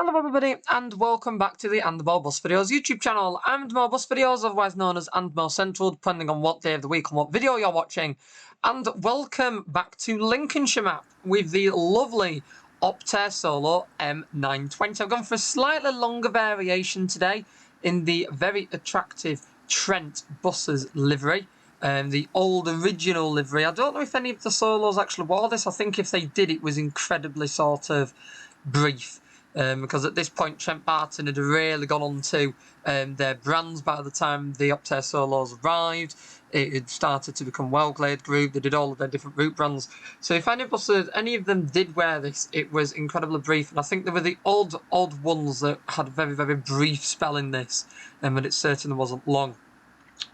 Hello everybody and welcome back to the And More Bus Videos YouTube channel. And More Bus Videos, otherwise known as And More Central, depending on what day of the week and what video you're watching. And welcome back to Lincolnshire map with the lovely Optare Solo M920. I've gone for a slightly longer variation today in the very attractive Trent buses livery. The old original livery. I don't know if any of the Solos actually wore this. I think if they did, it was incredibly sort of brief. Because at this point Trent Barton had really gone on to their brands by the time the Optare Solos arrived. It had started to become Well-Glade Group. They did all of their different route brands. So if any of them did wear this, it was incredibly brief. And I think they were the odd ones that had a very, very brief spell in this, but it certainly wasn't long.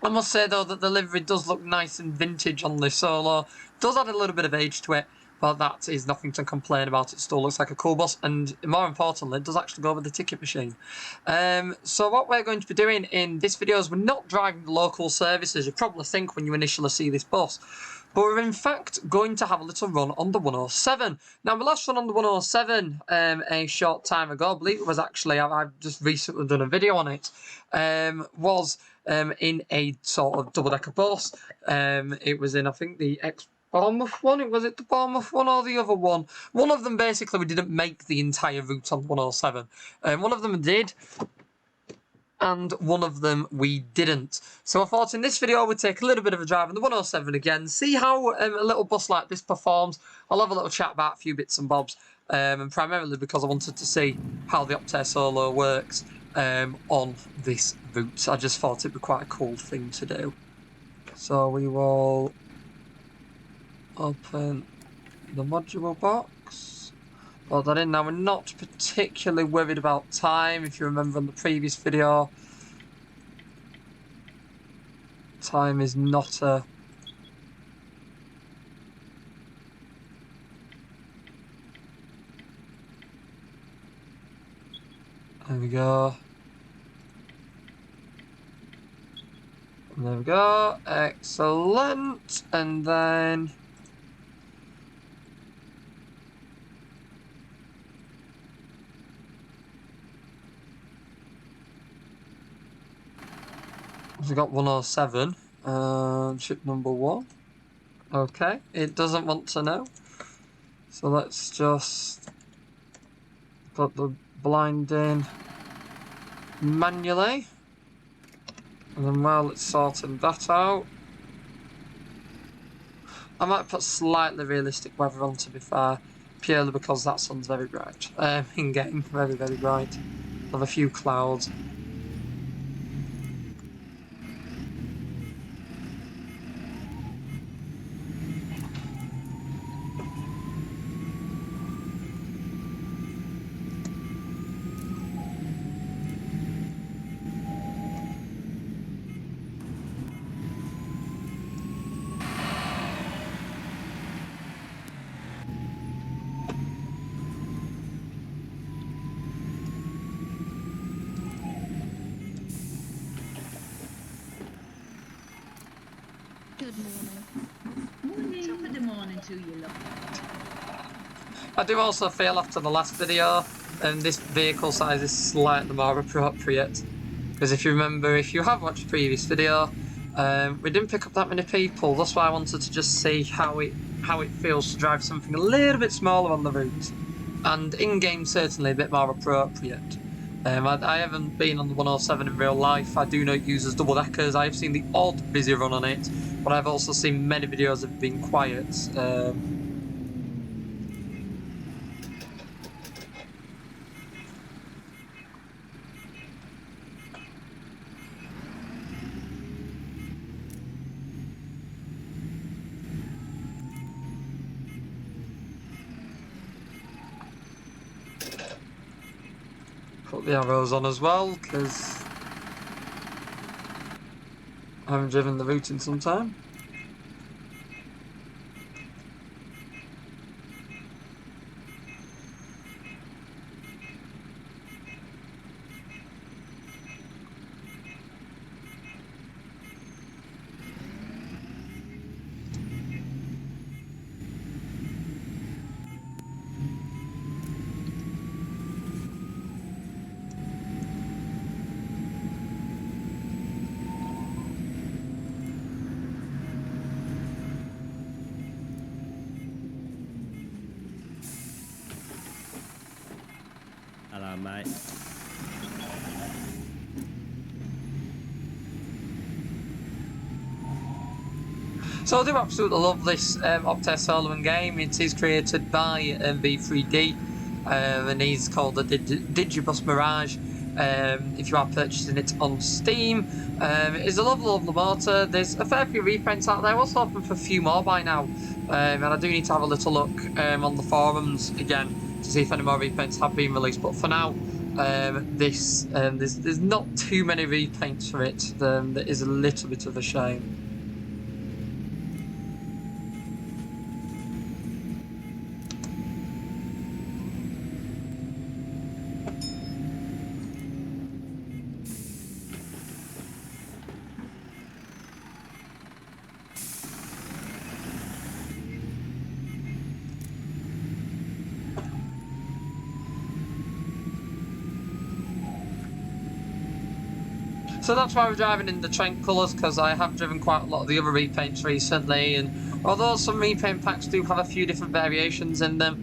I must say though that the livery does look nice and vintage on the Solo. It does add a little bit of age to it, but that is nothing to complain about. It still looks like a cool bus, and more importantly, it does actually go with the ticket machine. So what we're going to be doing in this video is we're not driving the local services. You probably think when you initially see this bus, but we're in fact going to have a little run on the 107. Now, we last run on the 107 a short time ago. I believe it was actually, I've just recently done a video on it, in a sort of double-decker bus. It was in, I think, the Bournemouth one. Was it the Bournemouth one or the other one? One of them, basically, we didn't make the entire route on 107. One of them did, and one of them we didn't. So I thought in this video we'd take a little bit of a drive on the 107 again, see how a little bus like this performs. I'll have a little chat about a few bits and bobs, and primarily because I wanted to see how the Optare Solo works on this route. I just thought it'd be quite a cool thing to do. So we will open the module box, plug that in. Now, we're not particularly worried about time. If you remember in the previous video, time is not a there we go. And there we go. Excellent. And then we've got 107, ship number 1. Okay, it doesn't want to know. So let's just put the blind in manually. And then while it's sorting that out, I might put slightly realistic weather on, to be fair, purely because that sun's very bright. In-game, very, very bright. Have a few clouds. Good morning. Morning. Top of the morning to you, love. I do also feel after the last video, this vehicle size is slightly more appropriate. Because if you remember, if you have watched the previous video, we didn't pick up that many people. That's why I wanted to just see how it feels to drive something a little bit smaller on the route. And in-game, certainly a bit more appropriate. I haven't been on the 107 in real life. I do know it uses double-deckers. I have seen the odd busy run on it, but I've also seen many videos of it being quiet. Put the arrows on as well, because I haven't driven the route in some time. Hello, mate. So I do absolutely love this Optare soloing game. It is created by V3D, and he's called the Digibus Mirage. If you are purchasing it on Steam, it's a lovely motor. There's a fair few reprints out there. I was hoping for a few more by now, and I do need to have a little look on the forums again to see if any more reprints have been released. But for now, there's not too many repaints for it. That is a little bit of a shame. So that's why we're driving in the Trent colours, because I have driven quite a lot of the other repaints recently, and although some repaint packs do have a few different variations in them,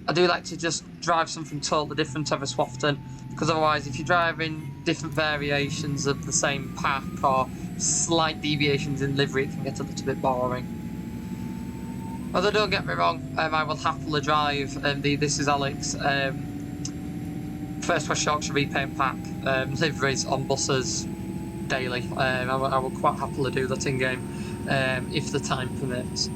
I do like to just drive something totally different every so often, because otherwise if you're driving different variations of the same pack or slight deviations in livery, it can get a little bit boring. Although don't get me wrong, I will happily drive This Is Alex First West Yorkshire repaint pack liveries on buses daily. I will quite happily do that in game if the time permits.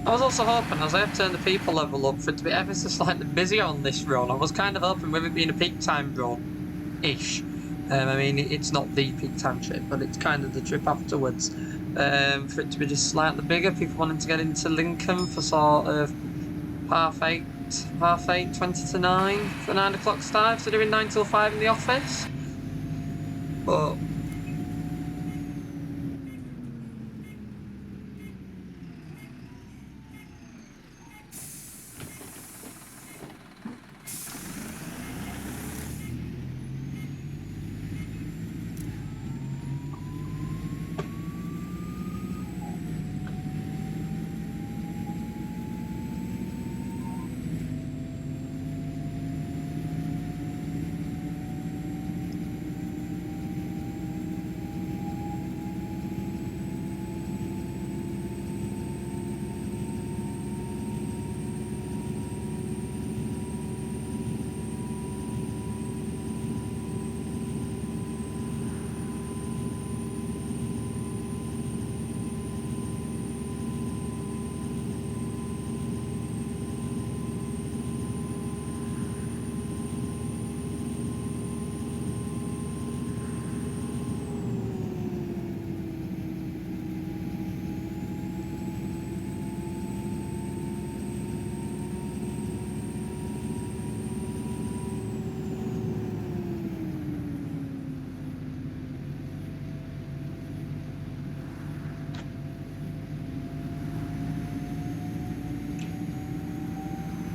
I was also hoping, as I have turned the people level up, for it to be ever so slightly busier on this run. I was kind of hoping with it being a peak time run-ish. I mean, it's not the peak time trip, but it's kind of the trip afterwards. For it to be just slightly bigger, people wanting to get into Lincoln for sort of half eight, 20 to 9 for 9 o'clock start, so doing 9 till 5 in the office. But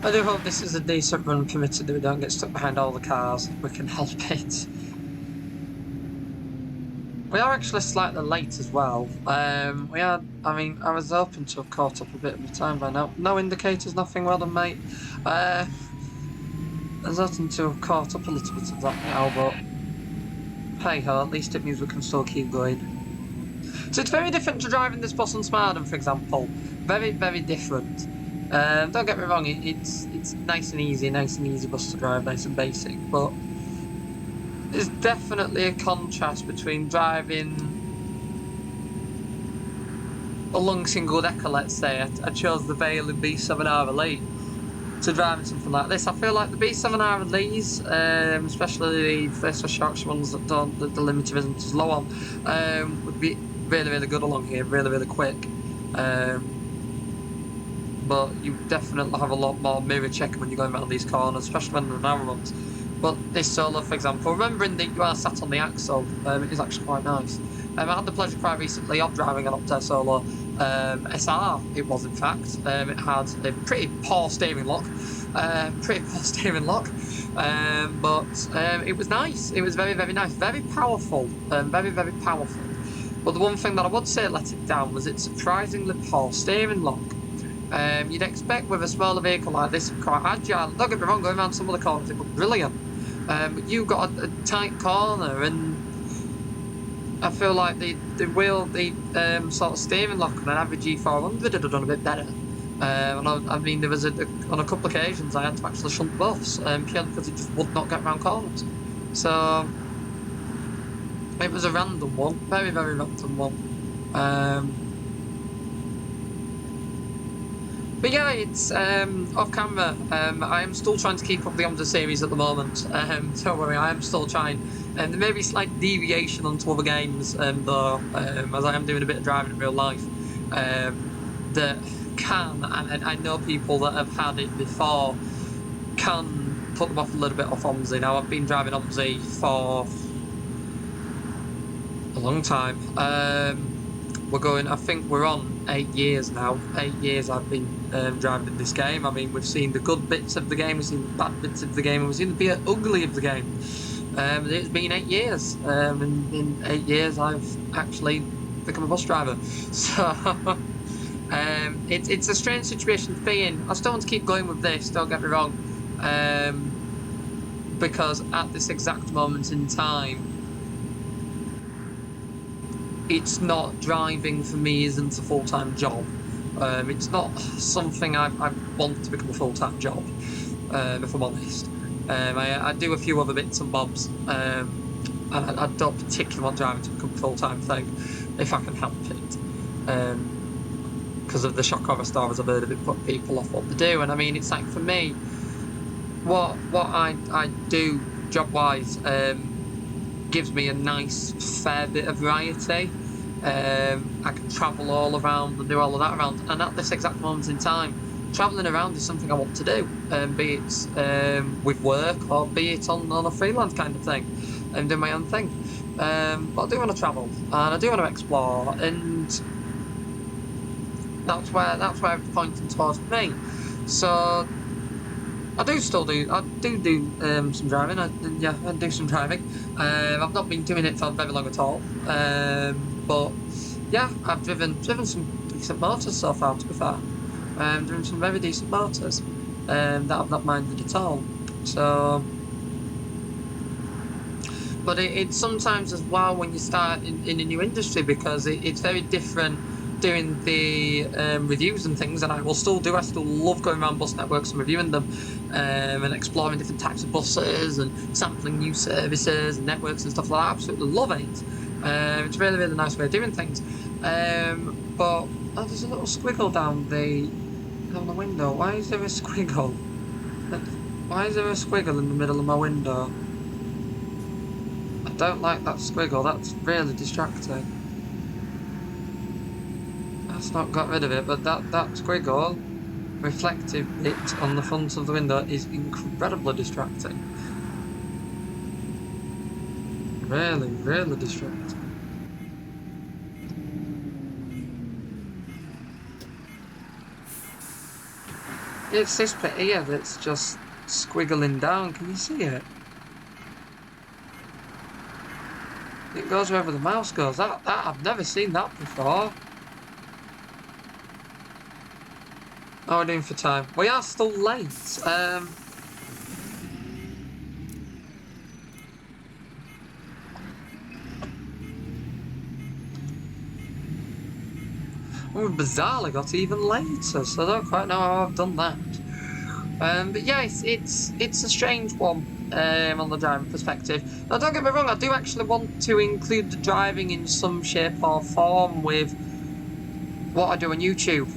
I do hope this is a decent run, permitted that we don't get stuck behind all the cars. We can help it. We are actually slightly late as well. I was hoping to have caught up a bit of the time by now. No indicators, nothing. Well done, mate. I was hoping to have caught up a little bit of that now, but hey ho, at least it means we can still keep going. So it's very different to driving this bus on Smarden, for example. Very, very different. Don't get me wrong, it's nice and easy bus to drive, nice and basic, but there's definitely a contrast between driving a long single decker, let's say. I chose the Vale in B7R Elite, to driving something like this. I feel like the B7R and these, especially the first Sharks ones that don't, the limiter isn't as low on, would be really, really good along here, really, really quick. But you definitely have a lot more mirror checking when you're going around these corners, especially when they're narrow ones. But this solo, for example, remembering that you are sat on the axle, it is actually quite nice. I had the pleasure quite recently of driving an Optare Solo SR, it was in fact. It had a pretty poor steering lock, but it was nice. It was very, very nice, very powerful, very, very powerful. But the one thing that I would say let it down was its surprisingly poor steering lock. You'd expect with a smaller vehicle like this, quite agile. Don't get me wrong, going around some of the corners, it looked brilliant. But you got a tight corner, and I feel like the sort of steering lock on an average E400 would have done a bit better. I mean, there was on a couple of occasions I had to actually shunt buffs purely because it just would not get around corners. So it was a random one, very, very random one. But yeah, it's off camera. I am still trying to keep up the OMSI series at the moment. Don't worry, I am still trying. There may be slight deviation onto other games, though, as I am doing a bit of driving in real life. That can, and I know people that have had it before, can put them off a little bit off OMSI. Now, I've been driving OMSI for a long time. I think we're on 8 years now. 8 years I've been driving in this game. I mean, we've seen the good bits of the game, we've seen the bad bits of the game, and we've seen the ugly of the game. It's been 8 years, and in 8 years I've actually become a bus driver. So it's a strange situation to be in. I still want to keep going with this, don't get me wrong, because at this exact moment in time, it's not driving for me isn't a full-time job. It's not something I want to become a full-time job, if I'm honest. I do a few other bits and bobs, and I don't particularly want driving to become a full-time thing, if I can help it. Because of the shock horror stories I've heard of it put people off what they do. And I mean, it's like, for me, what I do job-wise gives me a nice fair bit of variety. I can travel all around and do all of that around, and at this exact moment in time, travelling around is something I want to do, be it with work or be it on a freelance kind of thing, and do my own thing. But I do want to travel and I do want to explore, and that's where it's pointing towards me. So I do some driving. I do some driving. I've not been doing it for very long at all. But yeah, I've driven some decent motors so far, to be fair. Driven some very decent motors that I've not minded at all. So, but it's sometimes as well when you start in a new industry, because it's very different doing the reviews and things, and I still love going around bus networks and reviewing them, and exploring different types of buses and sampling new services and networks and stuff like that. I absolutely love it. It's a really, really nice way of doing things. But there's a little squiggle down the window. Why is there a squiggle? Why is there a squiggle in the middle of my window? I don't like that squiggle. That's really distracting. That's not got rid of it, but that squiggle, reflective bit on the front of the window, is incredibly distracting. Really, really distracting. It's this bit here that's just squiggling down. Can you see it? It goes wherever the mouse goes. That I've never seen that before. How are we doing for time? We are still late. We bizarrely got even later, so I don't quite know how I've done that. But yeah, it's a strange one on the driving perspective. Now, don't get me wrong, I do actually want to include the driving in some shape or form with what I do on YouTube.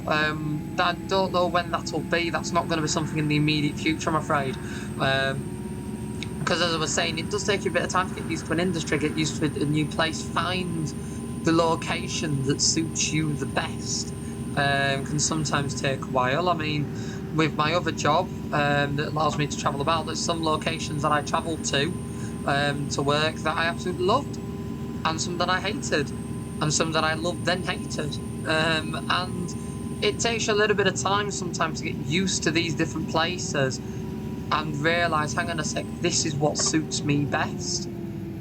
I don't know when that'll be. That's not going to be something in the immediate future, I'm afraid. Because as I was saying, it does take you a bit of time to get used to an industry, get used to a new place, find the location that suits you the best. Can sometimes take a while. I mean, with my other job that allows me to travel about, there's some locations that I travelled to work that I absolutely loved, and some that I hated, and some that I loved then hated. And it takes you a little bit of time sometimes to get used to these different places and realise, hang on a sec, this is what suits me best.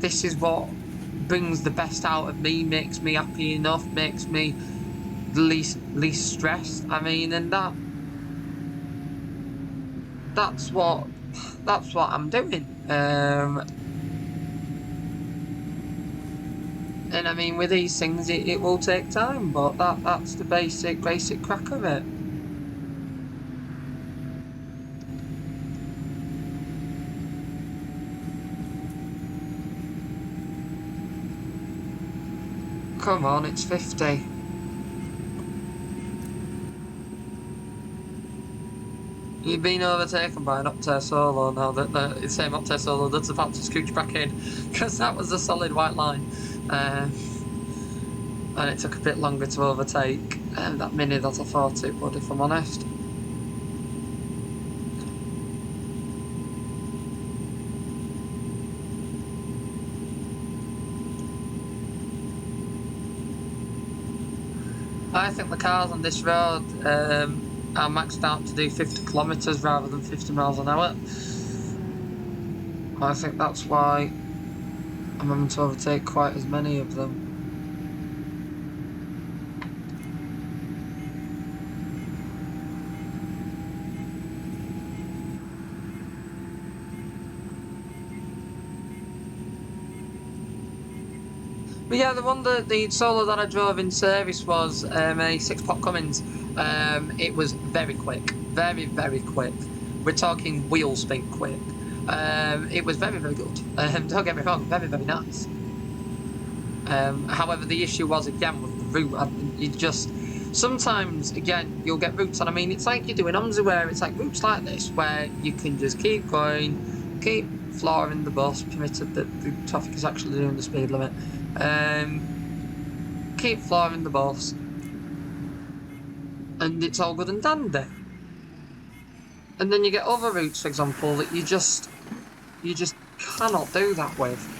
This is what brings the best out of me, makes me happy enough, makes me the least stressed. I mean, and that's what I'm doing. And I mean, with these things, it will take time, but that's the basic crack of it. Come on, it's 50. You've been overtaken by an Optare Solo now, that the same Optare Solo that's about to scooch back in, because that was a solid white line. And it took a bit longer to overtake that Mini that I thought it would, if I'm honest. I think the cars on this road are maxed out to do 50 kilometres rather than 50 miles an hour. I think that's why I'm having to overtake quite as many of them. But yeah, the Solo that I drove in service was a 6-pot Cummins. It was very quick, very quick. We're talking wheel spin quick. It was very good. Don't get me wrong, very nice. However, the issue was again with the route. You just sometimes again you'll get routes, and I mean it's like you're doing OMSI where it's like routes like this where you can just keep going, keep flooring the bus, permitted that the traffic is actually doing the speed limit. Keep flooring the bus, and it's all good and dandy. And then you get other routes, for example, that you just cannot do that with.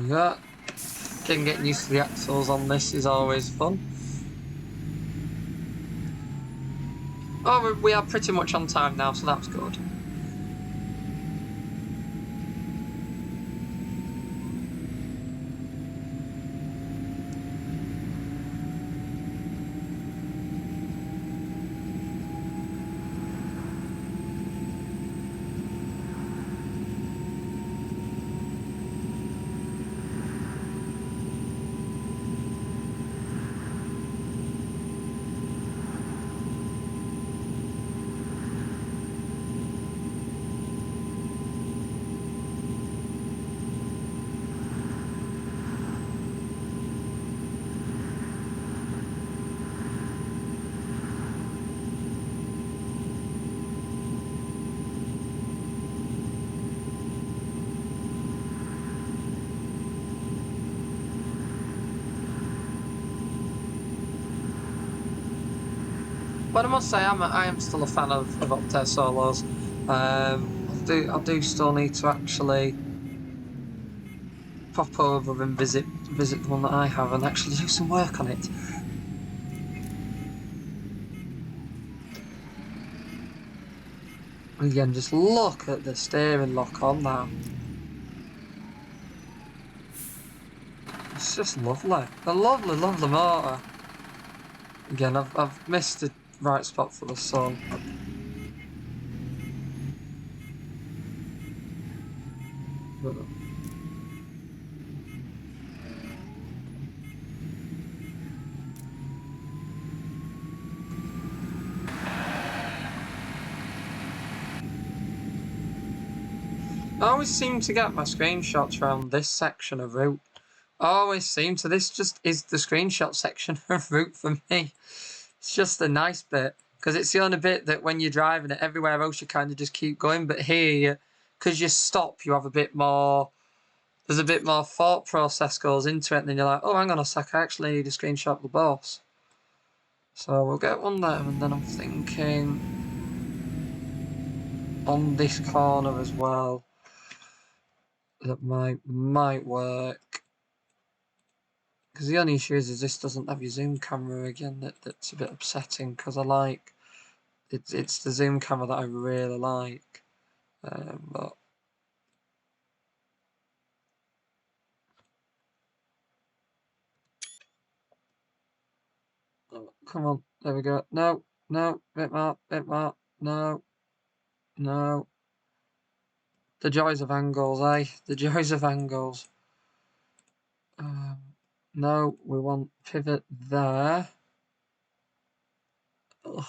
Yeah, getting used to the axles on this is always fun. Oh, we are pretty much on time now, so that's good. But I must say, I am still a fan of Optare Solos. I do still need to actually pop over and visit the one that I have and actually do some work on it. Again, just look at the steering lock on that. It's just lovely. A lovely motor. Again, I've missed the right spot for the sun. I always seem to get my screenshots around this section of route. I always seem to. This just is the screenshot section of route for me. It's just a nice bit. Because it's the only bit that when you're driving it, everywhere else you kind of just keep going. But here, because you stop, you have a bit more... There's a bit more thought process goes into it. And then you're like, oh, hang on a sec, I actually need to screenshot the boss. So we'll get one there. And then I'm thinking... on this corner as well. That might work. Because the only issue is this doesn't have your zoom camera again. That's a bit upsetting because I like it's the zoom camera that I really like. But oh, come on, there we go. No, bit more, no. The joys of angles, eh? The joys of angles. No, we want pivot there. Ugh.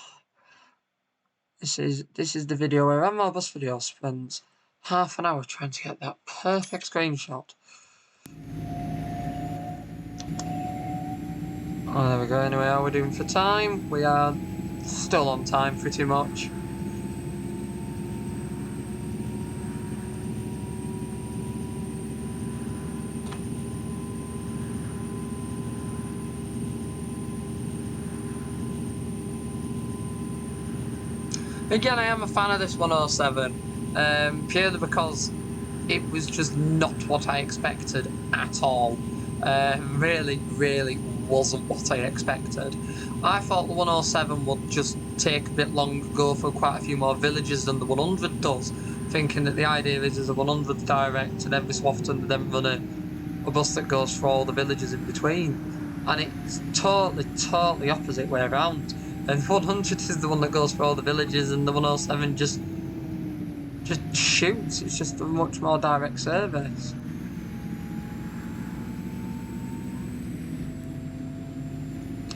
This is the video where M920 video spends half an hour trying to get that perfect screenshot. Oh, there we go. Anyway, how are we doing for time? We are still on time pretty much. Again, I am a fan of this 107, purely because it was just not what I expected at all. Really wasn't what I expected. I thought the 107 would just take a bit longer, go for quite a few more villages than the 100 does, thinking that the idea is the 100's direct and every so often they then run a bus that goes for all the villages in between. And it's totally opposite way around. And the 100 is the one that goes for all the villages, and the 107 just shoots. It's just a much more direct service.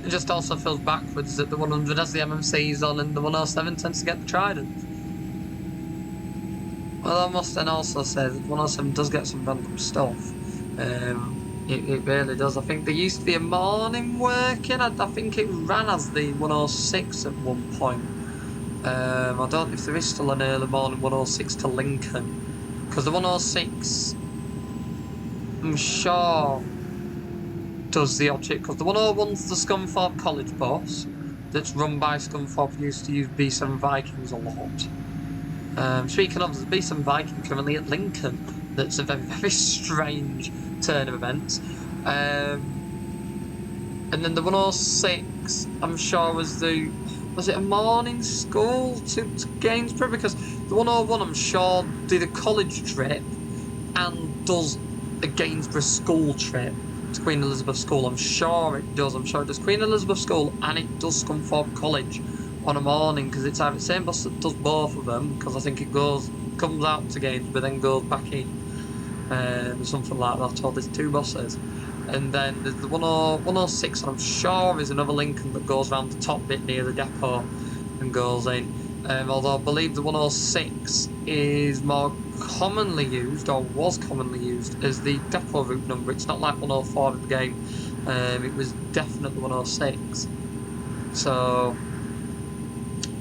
It just also feels backwards that the 100 has the MMCs on and the 107 tends to get the Trident. Well, I must then also say that 107 does get some random stuff. It really does. I think there used to be a morning working. I think it ran as the 106 at one point. I don't know if there is still an early morning 106 to Lincoln. Because the 106, I'm sure, does the odd shit. Because the 101's the Scunthorpe College bus that's run by Scunthorpe, used to use B7 Vikings a lot. Speaking of, there's a B7 Viking currently at Lincoln. That's a very strange turn of events. And then the 106, I'm sure was it a morning school to Gainsborough? Because the 101, I'm sure, did a college trip and does a Gainsborough school trip to Queen Elizabeth School. I'm sure it does. I'm sure it does Queen Elizabeth School and it does Scunthorpe College on a morning, because it's either the same bus that does both of them, because I think it comes out to Gainsborough, then goes back in. Something like that, or there's two buses. And then there's the 106, and I'm sure there's another Lincoln that goes around the top bit near the depot and goes in. Although I believe the 106 is more commonly used, or was commonly used, as the depot route number. It's not like 104 in the game. It was definitely 106. So,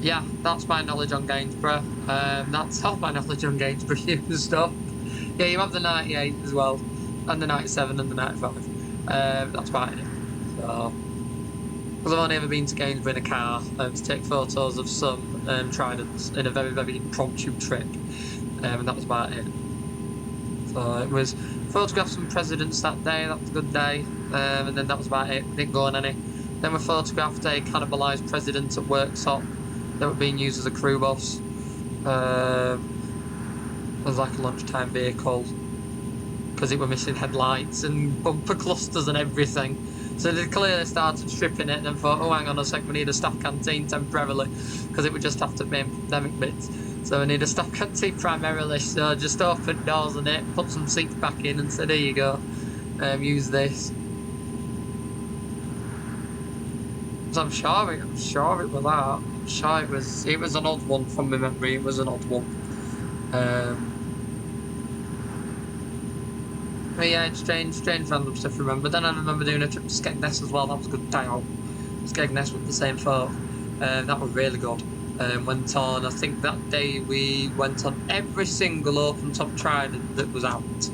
yeah, that's my knowledge on Gainsborough. That's all my knowledge on Gainsborough used stuff. Yeah, you have the 98 as well, and the 97 and the 95. That's about it. So, because I've only ever been to Gainsborough in a car to take photos of some Tridents in a very impromptu trip, and that was about it. So it was photographed some presidents that day. That was a good day, and then that was about it. We didn't go on any. Then we photographed a cannibalised president at Worksop that were being used as a crew bus. It was like a lunchtime vehicle because it were missing headlights and bumper clusters and everything. So they clearly started stripping it and then thought, oh, hang on a sec, we need a staff canteen temporarily, because it would just have to be pandemic bits. So we need a staff canteen primarily, so just opened doors on it, put some seats back in and said, here you go, use this. So I'm sure it was that. I'm sure it was an odd one from my memory, it was an odd one. But yeah, strange random stuff to remember. Then I remember doing a trip to Skegness as well, that was a good day out. Skegness with the same folk. That was really good. Went on, I think that day we went on every single open top trident that was out.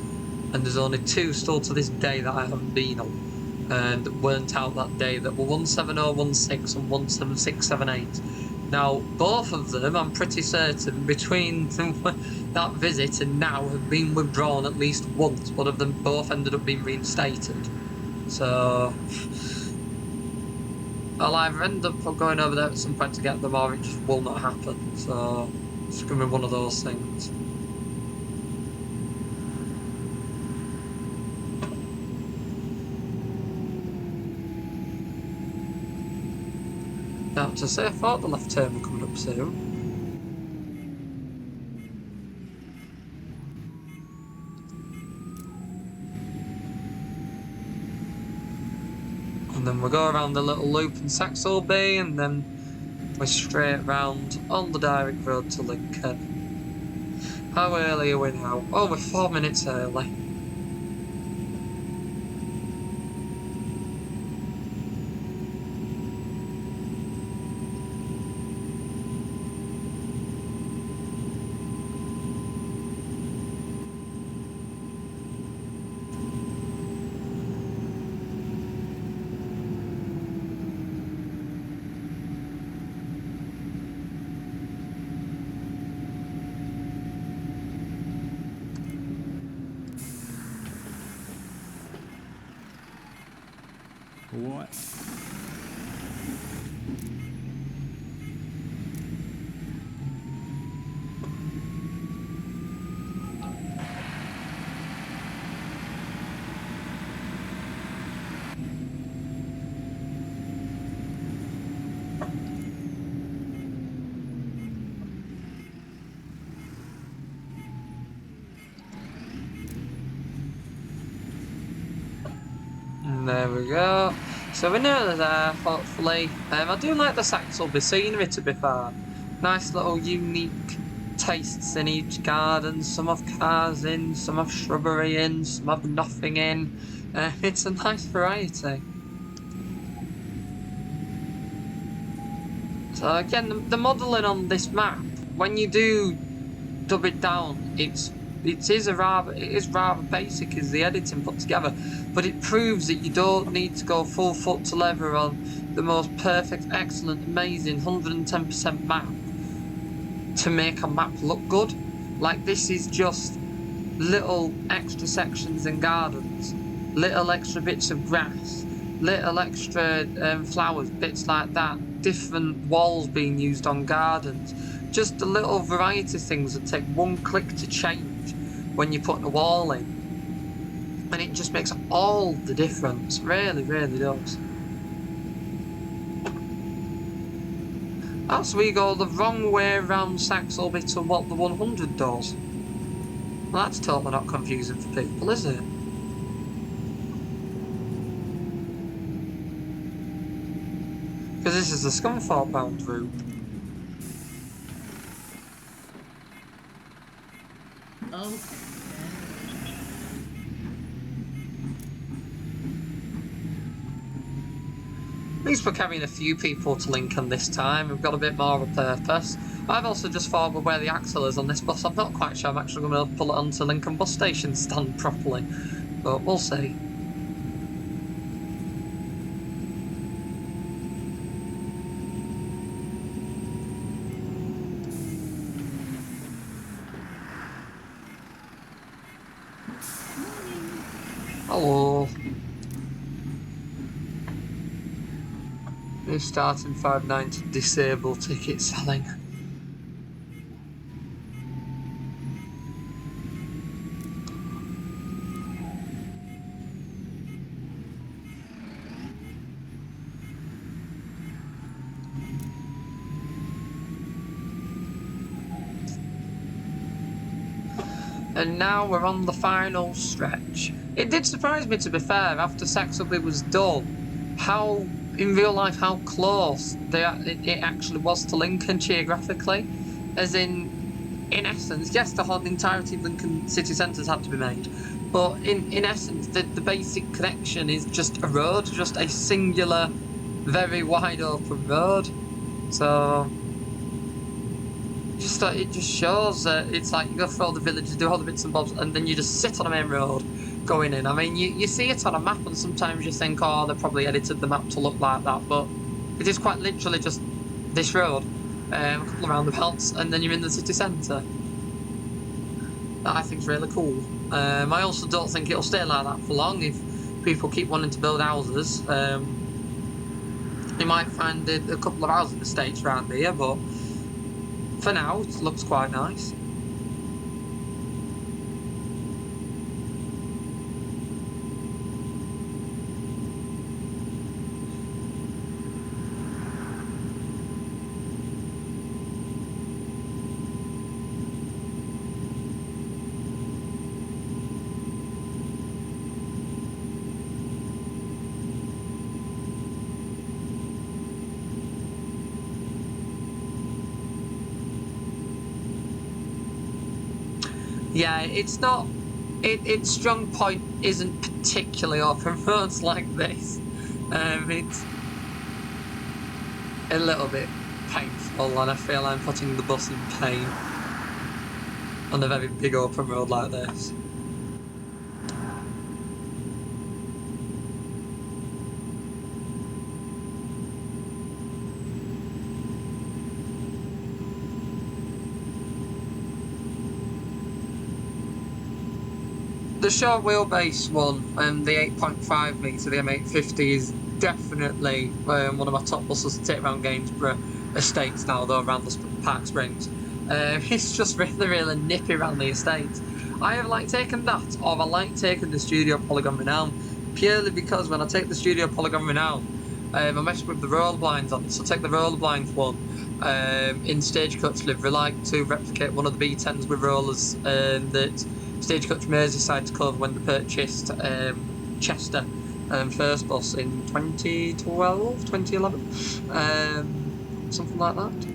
And there's only 2 still to this day that I haven't been on. And that weren't out that day, that were 17016 and 17678. Now, both of them, I'm pretty certain, between that visit and now have been withdrawn at least once, but of them both ended up being reinstated. So I'll either end up going over there at some point to get them, or it just will not happen. So it's going to be one of those things. Now, to say, I thought the left turn were coming up soon. And then we'll go around the little loop in Saxall Bay, and then we're straight round on the direct road to Lincoln. How early are we now? Oh, we're 4 minutes early. What? And there we go. So we're nearly there, hopefully. I do like the Saxall scenery, to be fair. Nice little unique tastes in each garden. Some have cars in, some have shrubbery in, some have nothing in. It's a nice variety. So again, the modelling on this map, when you do dub it down, it is rather basic as the editing put together, but it proves that you don't need to go full foot to leather on the most perfect, excellent, amazing 110% map to make a map look good. Like, this is just little extra sections and gardens, little extra bits of grass, little extra flowers, bits like that, different walls being used on gardens, just the little variety things that take one click to change when you put a wall in, and it just makes all the difference, really does. That's we go the wrong way around Saxall to what the 100 does. Well, that's totally not confusing for people, is it? Because this is the Scunthorpe bound route. Okay. At least we're carrying a few people to Lincoln this time. We've got a bit more of a purpose. I've also just thought with where the axle is on this bus, I'm not quite sure I'm actually going to be able to pull it onto Lincoln bus station stand properly. But we'll see. Hello. New starting 590 disable ticket selling. And now we're on the final stretch. It did surprise me, to be fair, after Saxby was done, how, in real life, how close it actually was to Lincolnshire graphically. As in essence, yes, the whole entirety of Lincoln city centres had to be made, but in essence, the basic connection is just a road, just a singular, very wide open road. So it just shows that it's like you go through all the villages, do all the bits and bobs, and then you just sit on a main road going in. I mean, you see it on a map, and sometimes you think, oh, they probably edited the map to look like that, but it is quite literally just this road, a couple of roundabouts, and then you're in the city centre. That I think is really cool. I also don't think it'll stay like that for long. If people keep wanting to build houses, you might find a couple of housing estates around here, but for now, it looks quite nice. Yeah, it's not. Its strong point isn't particularly open roads like this. It's a little bit painful, and I feel I'm putting the bus in pain on a very big open road like this. The short wheelbase one, the 8.5 metre, the M920, is definitely one of my top buses to take around Gainsborough estates now, though, around the Park Springs. It's just really, really nippy around the estates. I have like taken that, or I like taking the Studio Polygon Renown, purely because when I take the Studio Polygon Renown, I mess with the roller blinds on it. So take the roller blinds one in Stagecoach livery, like to replicate one of the B10s with rollers that Stagecoach Merseyside covered when they purchased Chester first bus in 2012, 2011, something like that.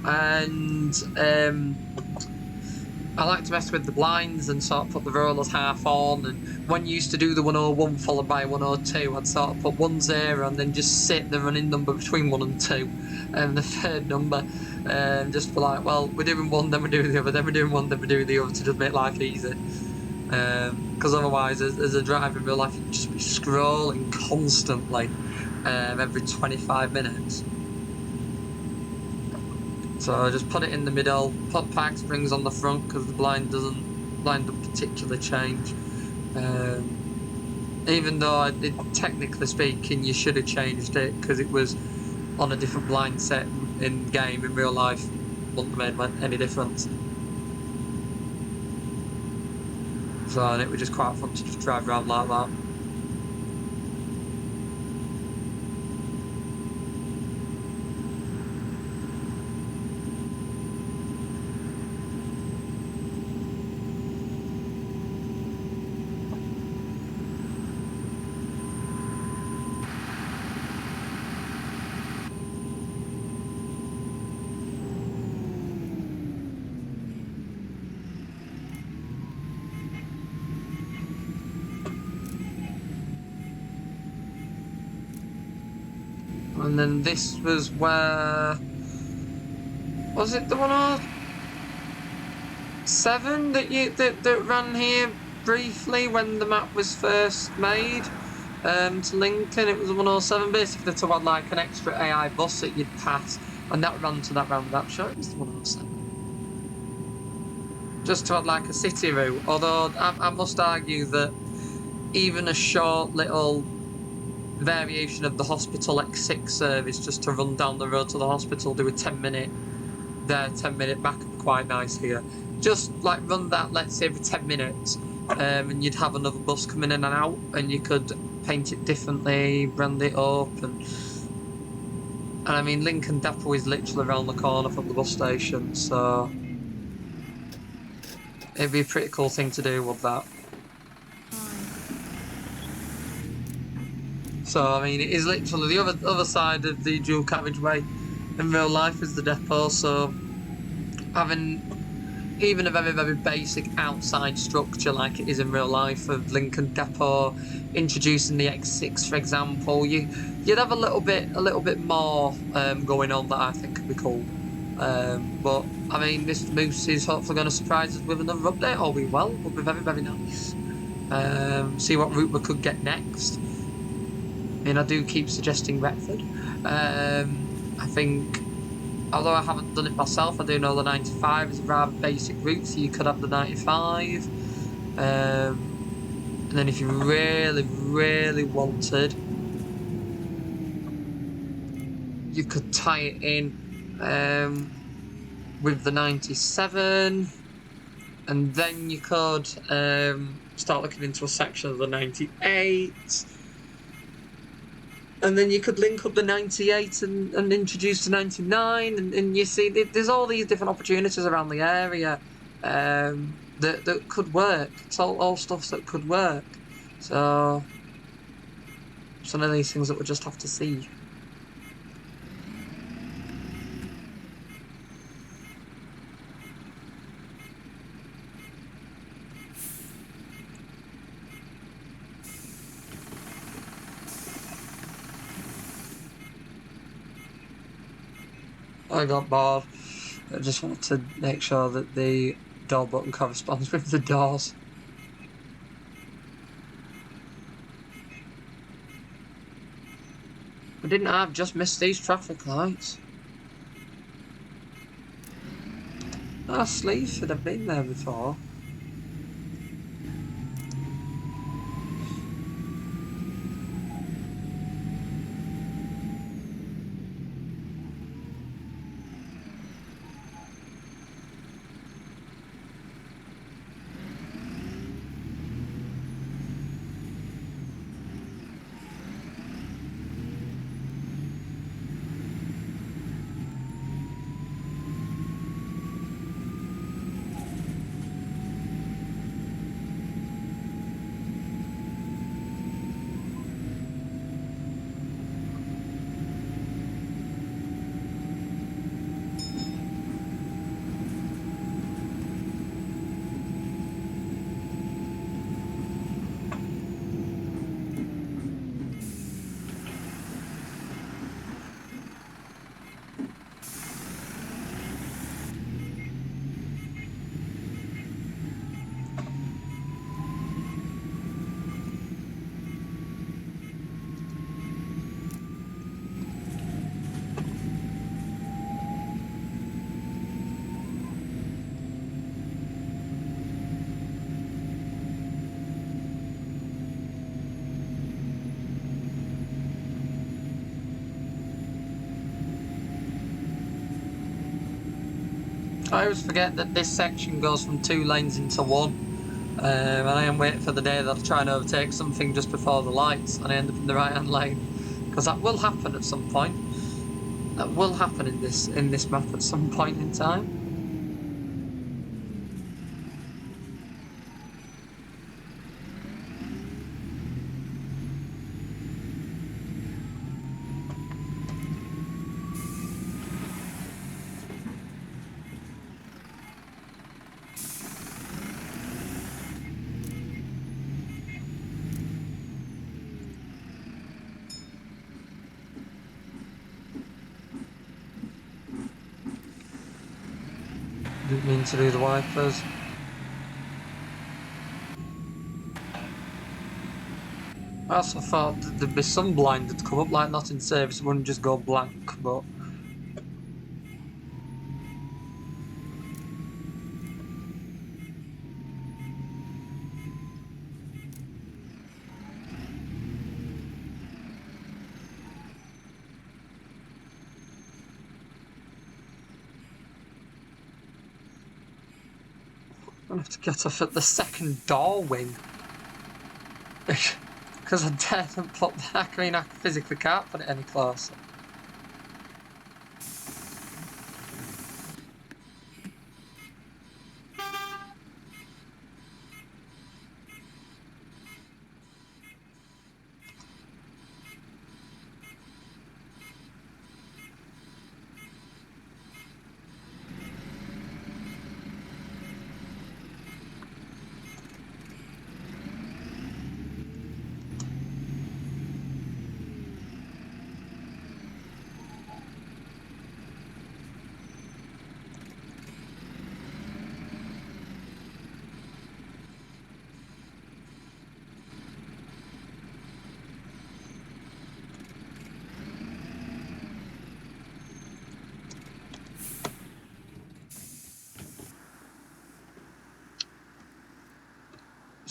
And I like to mess with the blinds and sort of put the rollers half on, and when you used to do the 101 followed by 102, I'd sort of put 10 and then just sit the running number between 1 and 2 and the third number, just for like, well, we're doing one, then we're doing the other, then we're doing one, then we're doing the other, to just make life easy. Because otherwise, as a driver in real life, you'd just be scrolling constantly every 25 minutes. So I just put it in the middle, put Park Springs on the front because the blind don't particularly change. Even though technically speaking, you should have changed it because it was on a different blind set in game. In real life, wouldn't have made any difference. So and it was just quite fun to just drive around like that. And then this was where, was it the 107 that ran here briefly when the map was first made to Lincoln? It was a 107 basically to add like an extra AI bus that you'd pass, and that ran to that roundabout. Sure, it was the 107. Just to add like a city route. Although I must argue that even a short little variation of the hospital X6 service just to run down the road to the hospital, do a 10-minute there, 10-minute back, quite nice here. Just like run that, let's say, every 10 minutes, and you'd have another bus coming in and out, and you could paint it differently, brand it up, and And I mean, Lincoln Depot is literally around the corner from the bus station, so it'd be a pretty cool thing to do with that. So, I mean, it is literally the other side of the dual carriageway in real life is the depot, so having even a very, very basic outside structure like it is in real life of Lincoln Depot, introducing the X6, for example, you'd have a little bit more going on that I think could be cool. But I mean, Mr. Moose is hopefully going to surprise us with another update. All be well, would be very, very nice. See what route we could get next. I mean, I do keep suggesting Retford. I think, although I haven't done it myself, I do know the 95 is a rather basic route, so you could have the 95. And then if you really, really wanted, you could tie it in with the 97, and then you could start looking into a section of the 98. And then you could link up the 98 and introduce the 99, and you see there's all these different opportunities around the area that could work. It's all stuff that could work. So some of these things that we'll just have to see. I got bored. I just wanted to make sure that the door button corresponds with the doors. We didn't have just missed these traffic lights. Our sleeve should have been there before. I always forget that this section goes from 2 lanes into 1, and I am waiting for the day that I try and overtake something just before the lights and I end up in the right hand lane, because that will happen at some point. That will happen in this map at some point in time. Didn't mean to do the wipers. I also thought that there'd be some blind that'd come up like not in service, it wouldn't just go blank, but I'm gonna have to get off at the second door wing. Because I daren't put that, I mean I physically can't put it any closer.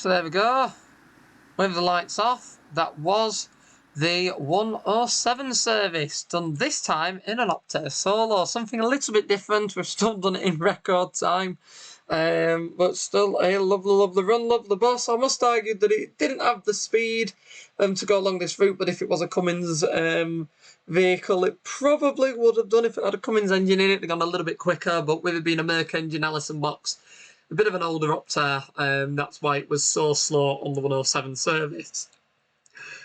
So there we go. With the lights off, that was the 107 service, done this time in an Optare Solo. Something a little bit different. We've still done it in record time. But still a lovely run, lovely bus. I must argue that it didn't have the speed to go along this route, but if it was a Cummins vehicle, it probably would have done. If it had a Cummins engine in it, it'd gone a little bit quicker, but with it being a Merc engine Allison box, a bit of an older Optare, that's why it was so slow on the 107 service.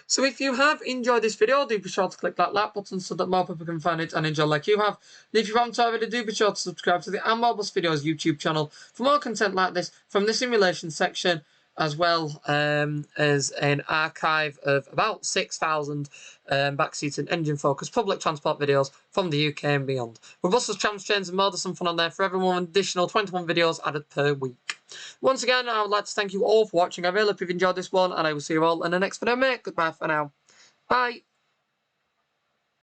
So if you have enjoyed this video, do be sure to click that like button so that more people can find it and enjoy like you have. And if you haven't already, do be sure to subscribe to the Mobus Videos YouTube channel for more content like this from the simulation section, as well as an archive of about 6,000 backseat and engine-focused public transport videos from the UK and beyond. With buses, trams, trains and more, there's some fun on there for everyone, an additional 21 videos added per week. Once again, I would like to thank you all for watching. I really hope you've enjoyed this one, and I will see you all in the next video, mate. Goodbye for now. Bye.